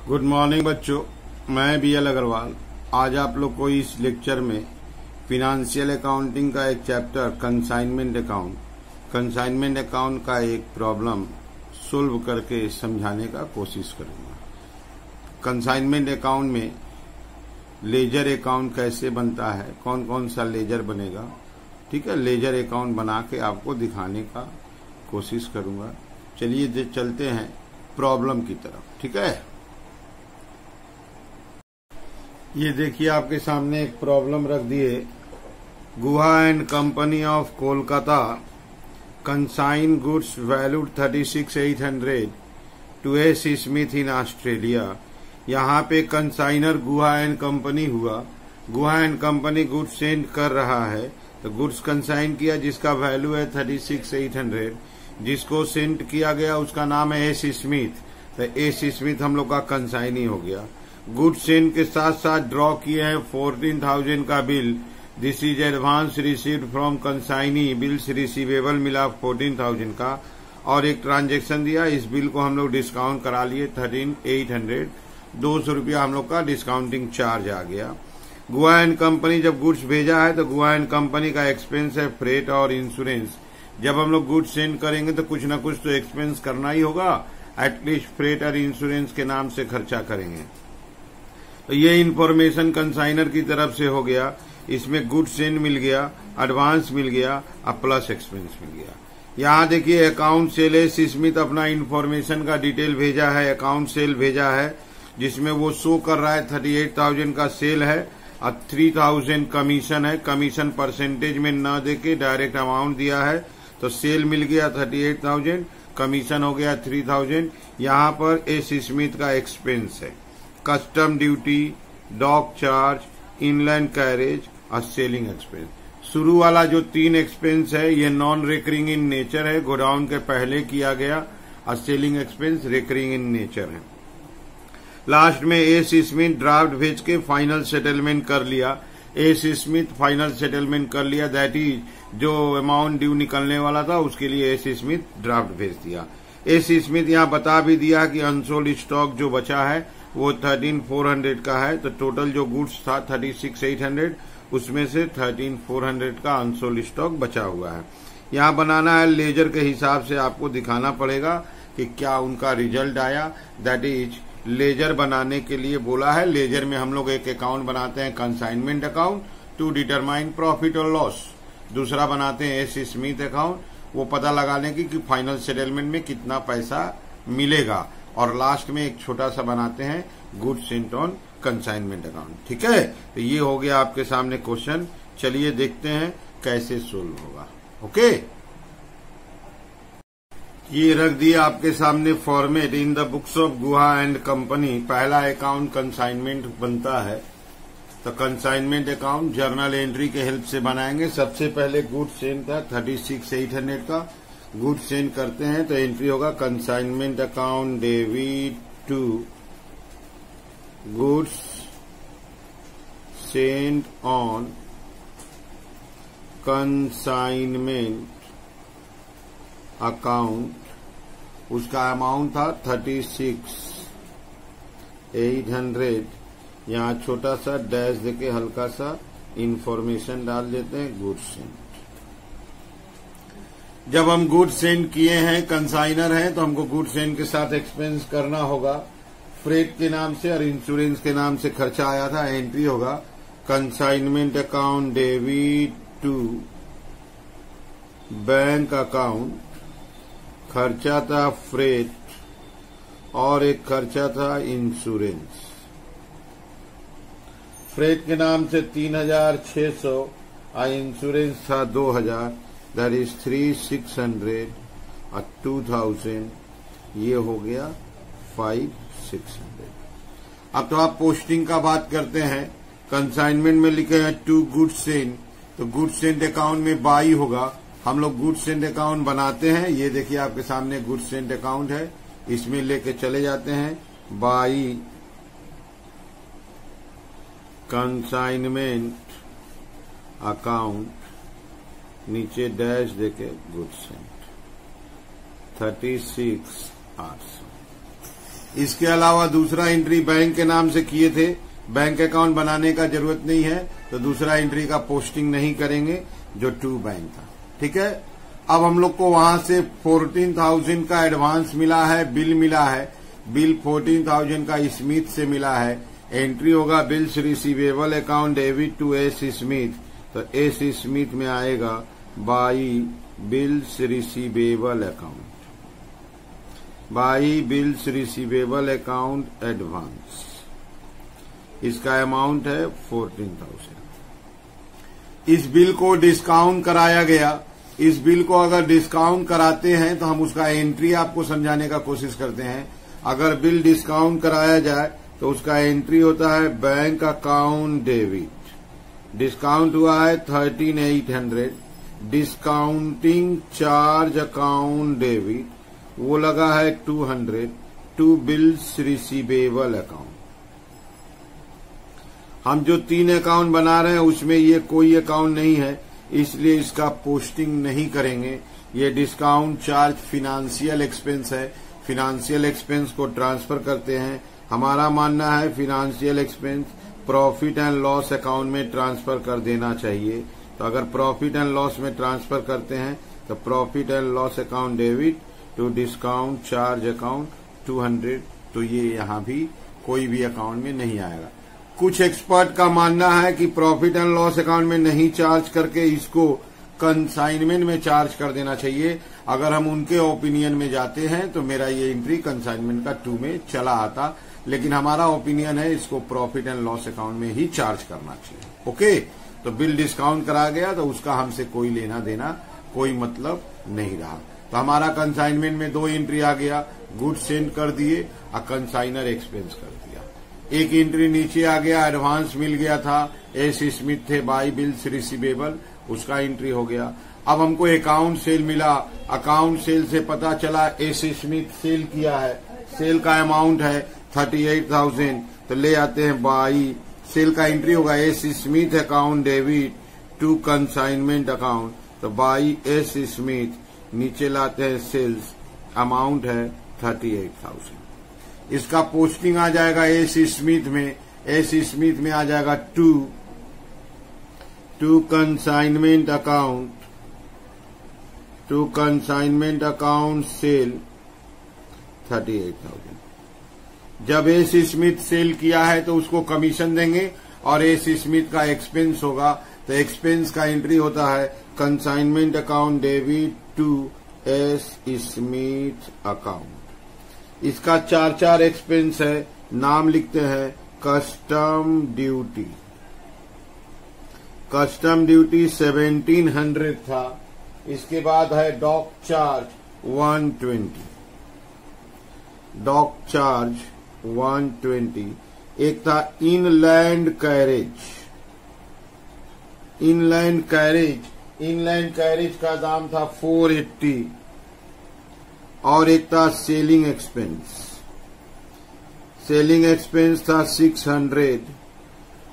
Good morning बच्चों, मैं BL Agarwal. आज आप लोग को इस लेक्चर में फिनेंशियल अकाउंटिंग का एक चैप्टर कंसाइनमेंट अकाउंट का एक प्रॉब्लम सोल्व करके समझाने का कोशिश करूंगा। कंसाइनमेंट अकाउंट में लेजर अकाउंट कैसे बनता है, कौन कौन सा लेजर बनेगा, ठीक है। लेजर अकाउंट बना के आपको दिखाने का कोशिश करूंगा। चलिए चलते हैं प्रॉब्लम की तरफ, ठीक है। ये देखिए आपके सामने एक प्रॉब्लम रख दिए। Guha and company of Kolkata consign goods valued 36,800 to S Smith in Australia. यहाँ पे कंसाइनर गुहा एंड कंपनी हुआ। Guha and company goods send कर रहा है, तो गुड्स कंसाइन किया जिसका वैल्यू है 36,800। जिसको सेंड किया गया उसका नाम है एस स्मिथ, तो एस स्मिथ हम लोग का कंसाइनी हो गया। गुड सेंड के साथ साथ ड्रॉ किए हैं 14,000 का bill. This is advance received from consignee. Bills receivable मिला 14,000 का, और एक ट्रांजेक्शन दिया। इस बिल को हम लोग डिस्काउंट करा लिए 13,800। 200 रुपया हम लोग का डिस्काउंटिंग चार्ज आ गया। गुहा एंड कंपनी जब गुड्स भेजा है तो गुहा एंड कंपनी का एक्सपेंस है फ्रेट और इंश्योरेंस। जब हम लोग गुड्स सेंड करेंगे तो कुछ न कुछ तो एक्सपेंस करना ही होगा, एटलीस्ट फ्रेट और इंश्योरेंस के नाम से खर्चा करेंगे। तो ये इन्फॉर्मेशन कंसाइनर की तरफ से हो गया। इसमें गुड्स सेंड मिल गया, एडवांस मिल गया और प्लस एक्सपेंस मिल गया। यहाँ देखिए अकाउंट सेल है। स्मिथ अपना इन्फॉर्मेशन का डिटेल भेजा है, अकाउंट सेल भेजा है, जिसमें वो शो कर रहा है 38,000 का सेल है और 3,000 कमीशन है। कमीशन परसेंटेज में न देके डायरेक्ट अमाउंट दिया है, तो सेल मिल गया 38,000, कमीशन हो गया 3,000। यहाँ पर एस स्मिथ का एक्सपेंस है, custom duty, dock charge, inland carriage और सेलिंग एक्सपेंस। शुरू वाला जो 3 एक्सपेंस है ये नॉन रेकरिंग इन नेचर है, गोडाउन के पहले किया गया, और selling expense recurring in nature है। लास्ट में एस स्मिथ ड्राफ्ट भेज के फाइनल सेटलमेंट कर लिया। एस स्मिथ फाइनल सेटलमेंट कर लिया, दैट इज जो अमाउंट ड्यू निकलने वाला था उसके लिए एस स्मिथ ड्राफ्ट भेज दिया। एस स्मिथ यहाँ बता भी दिया कि अनसोल्ड स्टॉक जो बचा है वो 13,400 का है। तो टोटल जो गुड्स था 36,800, उसमें से 13,400 का अनसोल्ड स्टॉक बचा हुआ है। यहाँ बनाना है लेजर के हिसाब से, आपको दिखाना पड़ेगा कि क्या उनका रिजल्ट आया। दैट इज लेजर बनाने के लिए बोला है। लेजर में हम लोग एक अकाउंट बनाते हैं consignment account to determine profit और लॉस। दूसरा बनाते हैं एस स्मिथ अकाउंट, वो पता लगाने की कि फाइनल सेटलमेंट में कितना पैसा मिलेगा। और लास्ट में एक छोटा सा बनाते हैं goods Saint on consignment account, ठीक है। तो ये हो गया आपके सामने क्वेश्चन। चलिए देखते हैं कैसे सोल्व होगा। ओके, ये रख दिया आपके सामने format in the books of Guha and company. पहला अकाउंट कंसाइनमेंट बनता है, तो कंसाइनमेंट अकाउंट जर्नल एंट्री के हेल्प से बनाएंगे। सबसे पहले गुड्स सेंड था 36,800 का, गुड्स सेंड करते हैं तो एंट्री होगा consignment account debit to goods send on consignment account. उसका अमाउंट था 36,800। यहाँ छोटा सा डैश देके हल्का सा इंफॉर्मेशन डाल देते हैं गुड्स सेंड। जब हम गुड्स सेंड किए हैं, कंसाइनर हैं, तो हमको गुड्स सेंड के साथ एक्सपेंस करना होगा। फ्रेट के नाम से और इंश्योरेंस के नाम से खर्चा आया था, एंट्री होगा consignment account debit to bank account. खर्चा था फ्रेट और एक खर्चा था इंश्योरेंस। फ्रेट के नाम से 3,600 और इंश्योरेंस था 2,000, दैट इज 3,600 और 2,000, ये हो गया 5,600। अब तो आप पोस्टिंग का बात करते हैं। कंसाइनमेंट में लिखे हैं टू गुड्स सेंड, तो गुड्स सेंड अकाउंट में बाई होगा। हम लोग गुड्स सेंड अकाउंट बनाते हैं। ये देखिए आपके सामने गुड्स सेंड अकाउंट है, इसमें लेके चले जाते हैं बाई कंसाइनमेंट अकाउंट, नीचे डैश देके गुड्स सेंड 36,800। इसके अलावा दूसरा एंट्री बैंक के नाम से किए थे, बैंक अकाउंट बनाने का जरूरत नहीं है, तो दूसरा एंट्री का पोस्टिंग नहीं करेंगे जो टू बैंक था। ठीक है, अब हम लोग को वहां से 14,000 का एडवांस मिला है, बिल मिला है, बिल 14,000 का स्मिथ से मिला है। एंट्री होगा bills receivable account debit to S Smith, तो एस स्मिथ में आएगा by bills receivable account, by bills receivable account advance. इसका अमाउंट है 14,000। इस बिल को डिस्काउंट कराया गया। इस बिल को अगर डिस्काउंट कराते हैं तो हम उसका एंट्री आपको समझाने का कोशिश करते हैं। अगर बिल डिस्काउंट कराया जाए तो उसका एंट्री होता है बैंक अकाउंट डेबिट। डिस्काउंट हुआ है 13,800, डिस्काउंटिंग चार्ज अकाउंट डेबिट वो लगा है 200 टू बिल्स रिसीवेबल अकाउंट। हम जो 3 अकाउंट बना रहे हैं उसमें ये कोई अकाउंट नहीं है, इसलिए इसका पोस्टिंग नहीं करेंगे। ये डिस्काउंट चार्ज फिनेंशियल एक्सपेंस है, फिनेंशियल एक्सपेंस को ट्रांसफर करते हैं। हमारा मानना है financial expense profit and loss account में ट्रांसफर कर देना चाहिए। तो अगर प्रॉफिट एंड लॉस में ट्रांसफर करते हैं तो profit and loss account debit to discount charge account 200, तो ये यहाँ भी कोई भी अकाउंट में नहीं आएगा। कुछ एक्सपर्ट का मानना है कि प्रॉफिट एंड लॉस अकाउंट में नहीं चार्ज करके इसको कंसाइनमेंट में चार्ज कर देना चाहिए। अगर हम उनके ओपिनियन में जाते हैं तो मेरा ये एंट्री कंसाइनमेंट का 2 में चला आता, लेकिन हमारा ओपिनियन है इसको प्रॉफिट एंड लॉस अकाउंट में ही चार्ज करना चाहिए। ओके, तो बिल डिस्काउंट करा गया तो उसका हमसे कोई लेना देना, कोई मतलब नहीं रहा। तो हमारा कंसाइनमेंट में 2 एंट्री आ गया, गुड्स सेंड कर दिए और कंसाइनर एक्सपेंस कर दिया। एक एंट्री नीचे आ गया, एडवांस मिल गया था, एस स्मिथ थे बाई बिल्स रिसीवेबल, उसका एंट्री हो गया। अब हमको अकाउंट सेल मिला, अकाउंट सेल से पता चला एस स्मिथ सेल किया है, सेल का अमाउंट है 38,000, तो ले आते हैं बाई, सेल का एंट्री होगा S Smith account debit to consignment account, तो बाई एस स्मिथ, नीचे लाते हैं सेल्स, अमाउंट है 38,000। इसका पोस्टिंग आ जाएगा एस स्मिथ में, एस स्मिथ में आ जाएगा to consignment account, to consignment account sale 38,000। जब एस स्मिथ सेल किया है तो उसको कमीशन देंगे और एस स्मिथ का एक्सपेंस होगा, तो एक्सपेंस का एंट्री होता है consignment account debit to S Smith account. इसका 4 एक्सपेंस है, नाम लिखते हैं कस्टम ड्यूटी। कस्टम ड्यूटी 1700 था। इसके बाद है डॉक चार्ज 120, डॉक चार्ज 120। एक था inland carriage, inland carriage, inland carriage का दाम था 480, और एक था सेलिंग एक्सपेंस, सेलिंग एक्सपेंस था 600,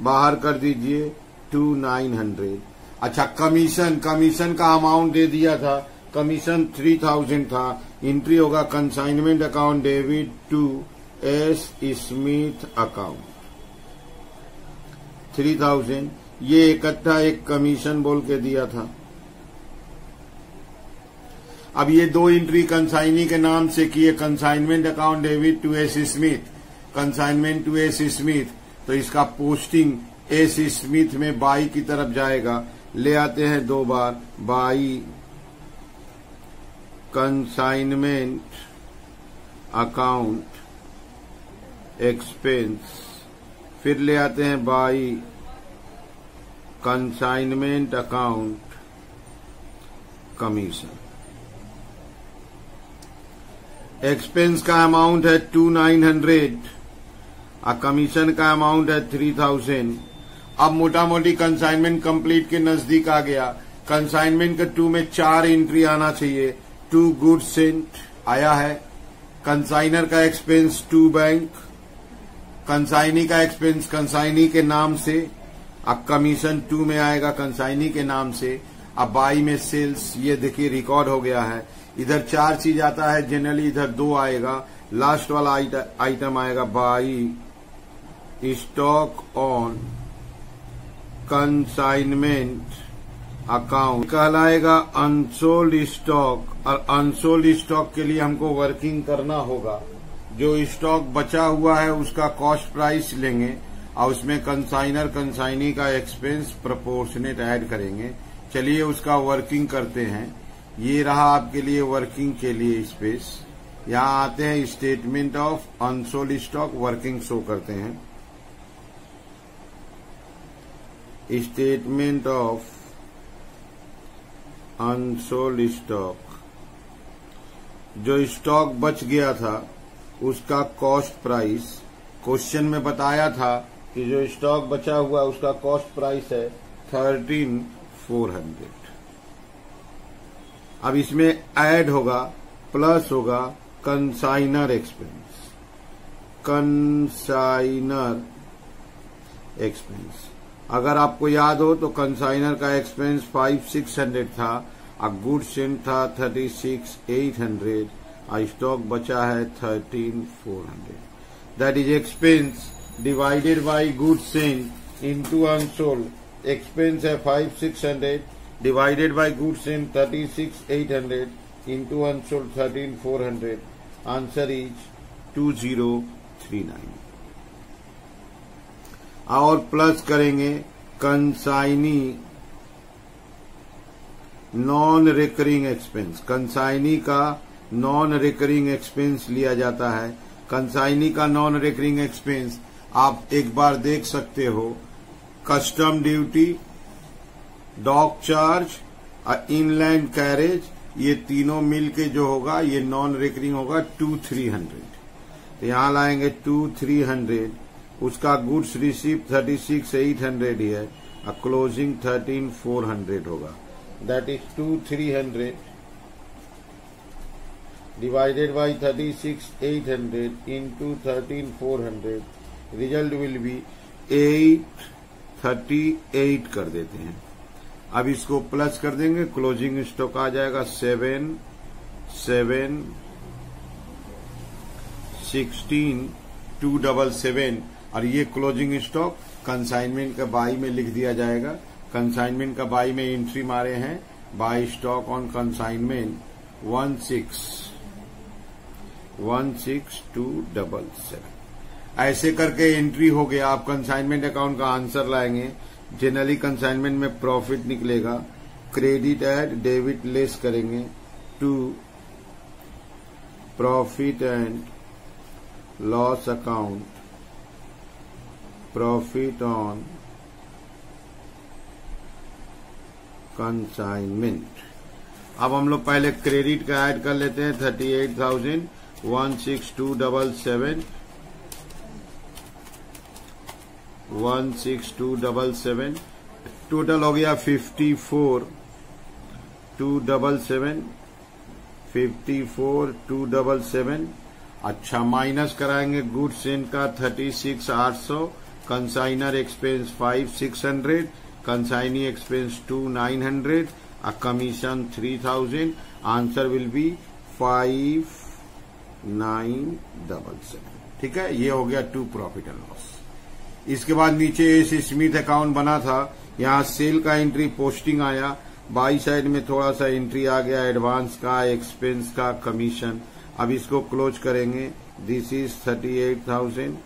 बाहर कर दीजिए 2900। अच्छा, कमीशन, कमीशन का अमाउंट दे दिया था, कमीशन 3000 था, एंट्री होगा consignment account debit to S Smith account 3000। ये इकट्ठा एक कमीशन बोल के दिया था। अब ये 2 एंट्री कंसाइनी के नाम से किए, consignment account debit to S Smith, consignment to S Smith, तो इसका पोस्टिंग एस स्मिथ में बाई की तरफ जाएगा। ले आते हैं 2 बार, बाई कंसाइनमेंट अकाउंट एक्सपेंस, फिर ले आते हैं by consignment account commission. Expense का अमाउंट है 2900 और कमीशन का अमाउंट है 3000। अब मोटा मोटी कंसाइनमेंट कंप्लीट के नजदीक आ गया। कंसाइनमेंट के 2 में 4 एंट्री आना चाहिए। 2 गुड्स सेंट आया है, कंसाइनर का एक्सपेंस 2 बैंक, कंसाइनी का एक्सपेंस कंसाइनी के नाम से, अब कमीशन 2 में आएगा कंसाइनी के नाम से। अब बाई में सेल्स, ये देखिए रिकॉर्ड हो गया है। इधर 4 चीज आता है जनरली, इधर 2 आएगा। लास्ट वाला आइटम आएगा by stock on consignment account, कहलाएगा अनसोल्ड स्टॉक। और अनसोल्ड स्टॉक के लिए हमको वर्किंग करना होगा। जो स्टॉक बचा हुआ है उसका कॉस्ट प्राइस लेंगे और उसमें कंसाइनी का एक्सपेंस प्रोपोर्शनेट ऐड करेंगे। चलिए उसका वर्किंग करते हैं। ये रहा आपके लिए वर्किंग के लिए स्पेस। यहाँ आते हैं statement of unsold stock, working show करते हैं। स्टेटमेंट ऑफ अनसोल्ड स्टॉक, जो स्टॉक बच गया था उसका कॉस्ट प्राइस। क्वेश्चन में बताया था कि जो स्टॉक बचा हुआ उसका कॉस्ट प्राइस है 13,400। अब इसमें ऐड होगा, प्लस होगा कंसाइनर एक्सपेंस। कंसाइनर एक्सपेंस अगर आपको याद हो तो कंसाइनर का एक्सपेंस 5,600 था, गुड्स सेंट था 36,800, स्टॉक बचा है 13,400। That is expense divided by goods sent into unsold. Expense है 5,600 divided by goods Saint 36,800 into unsold 13,400। Answer is 2039। और प्लस करेंगे consignee non recurring expense. Consignee का नॉन रिकरिंग एक्सपेंस लिया जाता है। कंसाइनी का नॉन रिकरिंग एक्सपेंस आप एक बार देख सकते हो। कस्टम ड्यूटी, डॉक चार्ज और इनलैंड कैरेज, ये तीनों मिलके जो होगा ये नॉन रिकरिंग होगा 2,300। तो यहां लाएंगे 2,300। उसका गुड्स रिसीव 36,800 ही है और क्लोजिंग 13,400 होगा। That is 2,300 divided by 36,800 into 13,400। Result will be 838 कर देते हैं। अब इसको प्लस कर देंगे, क्लोजिंग स्टॉक आ जाएगा 7,716,277 और ये क्लोजिंग स्टॉक कंसाइनमेंट का बाई में लिख दिया जाएगा। कंसाइनमेंट का बाई में एंट्री मारे हैं, बाई स्टॉक ऑन कंसाइनमेंट 16,277। ऐसे करके एंट्री हो गया। आप कंसाइनमेंट अकाउंट का आंसर लाएंगे। जनरली कंसाइनमेंट में प्रॉफिट निकलेगा। क्रेडिट एड डेबिट लेस करेंगे to profit and loss account, profit on consignment. अब हम लोग पहले क्रेडिट का ऐड कर लेते हैं 38,000 16277 16277। टोटल हो गया 54,277 54,277। अच्छा, माइनस कराएंगे गुड्स सेंट का 36,800, कंसाइनर एक्सपेंस 5,600, कंसाइनी एक्सपेंस 2,900 और कमीशन 3,000। Answer will be 5,977। ठीक है, ये हो गया टू प्रॉफिट एंड लॉस। इसके बाद नीचे एस स्मिथ अकाउंट बना था। यहाँ सेल का एंट्री पोस्टिंग आया, बाई साइड में थोड़ा सा एंट्री आ गया एडवांस का, एक्सपेंस का, कमीशन। अब इसको क्लोज करेंगे। दिस इज 38,000,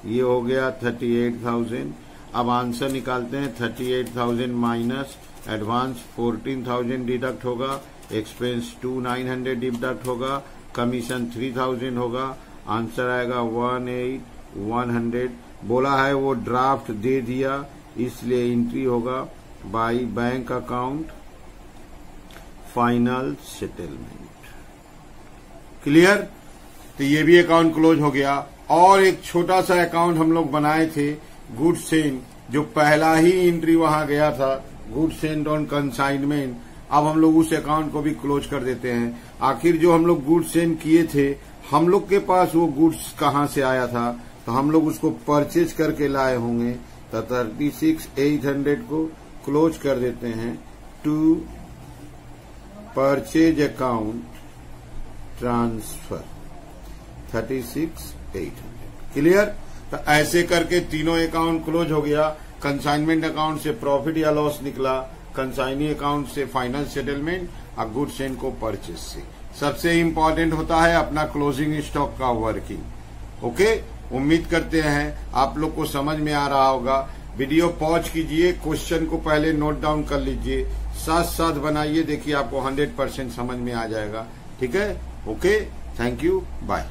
ये हो गया 38,000। अब आंसर निकालते हैं। 38,000 माइनस एडवांस 14,000 डिडक्ट होगा, एक्सपेंस 2,900 डिडक्ट होगा, कमीशन 3,000 होगा। आंसर आएगा 18,100। बोला है वो ड्राफ्ट दे दिया, इसलिए एंट्री होगा by bank account final settlement. Clear? तो ये भी अकाउंट क्लोज हो गया। और एक छोटा सा अकाउंट हम लोग बनाए थे गुड्स सेंट, जो पहला ही एंट्री वहां गया था, गुड्स सेंट ऑन कंसाइनमेंट। अब हम लोग उस अकाउंट को भी क्लोज कर देते हैं। आखिर जो हम लोग गुड्स सेंट किए थे, हम लोग के पास वो गुड्स कहां से आया था, तो हम लोग उसको परचेज करके लाए होंगे। तो 36,800 को क्लोज कर देते हैं to purchase account transfer 36,800। Clear? तो ऐसे करके तीनों अकाउंट क्लोज हो गया। कंसाइनमेंट अकाउंट से प्रॉफिट या लॉस निकला, कंसाइनी अकाउंट से फाइनल सेटलमेंट और गुड्स एंड को परचेज से। सबसे इंपॉर्टेंट होता है अपना क्लोजिंग स्टॉक का वर्किंग। ओके, उम्मीद करते हैं आप लोग को समझ में आ रहा होगा। वीडियो पॉज कीजिए, क्वेश्चन को पहले नोट डाउन कर लीजिए, साथ साथ बनाइए, देखिए आपको 100% समझ में आ जाएगा। ठीक है? Okay, thank you, bye.